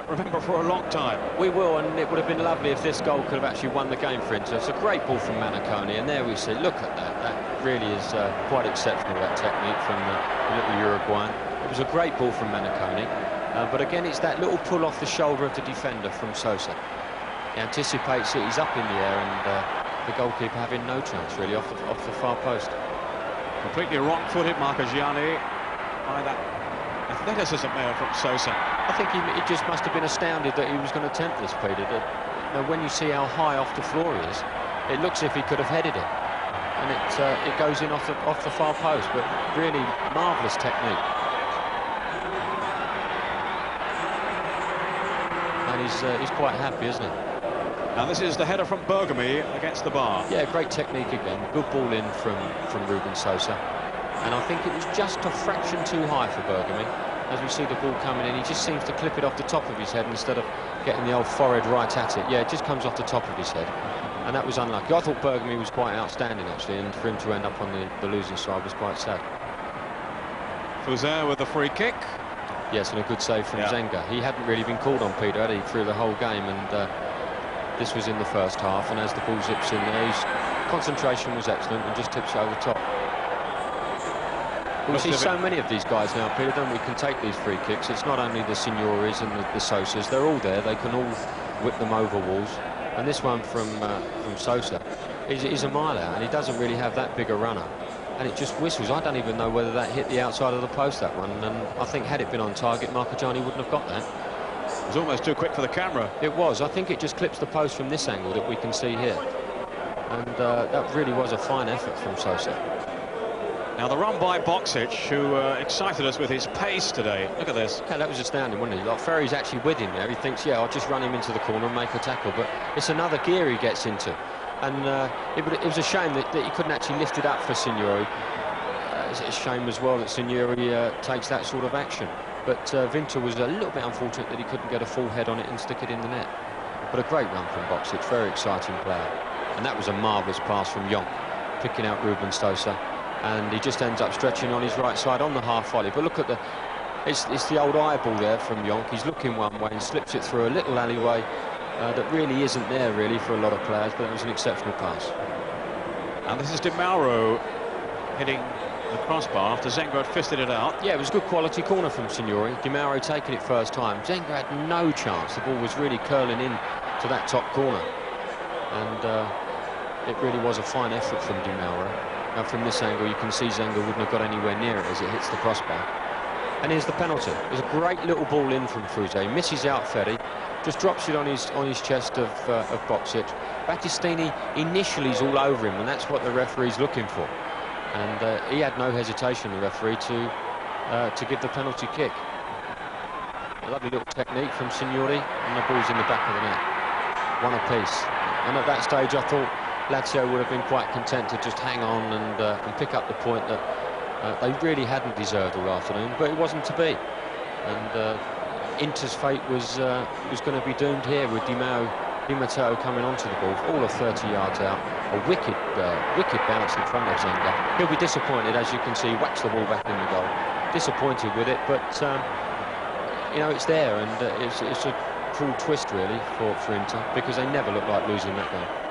remember for a long time. We will, and it would have been lovely if this goal could have actually won the game for Inter. It's a great ball from Manicone, and there we see, look at that. That really is quite exceptional, that technique from the little Uruguayan. It was a great ball from Manicone, but again, it's that little pull off the shoulder of the defender from Sosa. He anticipates it, he's up in the air, and the goalkeeper having no chance, really, off the far post. Completely wrong-footed Marchegiani by that athleticism there from Sosa. I think he just must have been astounded that he was going to attempt this, Peter. That, when you see how high off the floor he is, it looks as if he could have headed it, and it goes in off the far post. But really marvellous technique, and he's quite happy, isn't he? Now this is the header from Bergomi against the bar. Yeah, great technique again. Good ball in from Ruben Sosa, and I think it was just a fraction too high for Bergomi. As we see the ball coming in, he just seems to clip it off the top of his head instead of getting the old forehead right at it. Yeah, it just comes off the top of his head, and that was unlucky. I thought Bergomi was quite outstanding, actually, and for him to end up on the losing side was quite sad. Fouzer with the free kick. Yes, and a good save from Zenga. He hadn't really been called on, Peter, had he, through the whole game, and this was in the first half, and as the ball zips in there, his concentration was excellent and just tips it over the top. We see so many of these guys now, Peter, don't we, can take these free kicks. It's not only the Signoris and the Sosas, they're all there. They can all whip them over walls. And this one from Sosa is a mile out, and he doesn't really have that big a runner. And it just whistles. I don't even know whether that hit the outside of the post, that one. And I think had it been on target, Marchegiani wouldn't have got that. It was almost too quick for the camera. It was. I think it just clips the post from this angle that we can see here. And that really was a fine effort from Sosa. Now the run by Bacci, who excited us with his pace today. Look at this. Yeah, that was astounding, wasn't he? Like, Ferri's actually with him there. He thinks, yeah, I'll just run him into the corner and make a tackle. But it's another gear he gets into. And it was a shame that he couldn't actually lift it up for Signori. It's a shame as well that Signori takes that sort of action. But Vinter was a little bit unfortunate that he couldn't get a full head on it and stick it in the net. But a great run from Bacci, very exciting player. And that was a marvellous pass from Jonk, picking out Ruben Sosa. And he just ends up stretching on his right side on the half volley. But look at it's the old eyeball there from Jonk. He's looking one way and slips it through a little alleyway that really isn't there really for a lot of players, but it was an exceptional pass. And this is DiMatteo hitting the crossbar after Zenga had fisted it out. Yeah, it was a good quality corner from Signori. DiMatteo taking it first time. Zenga had no chance. The ball was really curling in to that top corner. And it really was a fine effort from DiMatteo. Now from this angle you can see Zenga wouldn't have got anywhere near it as it hits the crossbar. And here's the penalty. There's a great little ball in from Fouzer. He misses out Ferri, just drops it on his chest of Bacci. Battistini initially is all over him, and that's what the referee's looking for. And he had no hesitation, the referee, to give the penalty kick. A lovely little technique from Signori, and the ball's in the back of the net. One apiece. And at that stage I thought Lazio would have been quite content to just hang on and pick up the point that they really hadn't deserved all afternoon, but it wasn't to be. And Inter's fate was going to be doomed here with DiMatteo coming onto the ball, all of 30 yards out. A wicked bounce in front of Zenga. He'll be disappointed, as you can see, whacks the ball back in the goal. Disappointed with it, but you know, it's there, and it's a cruel twist really for Inter, because they never looked like losing that game.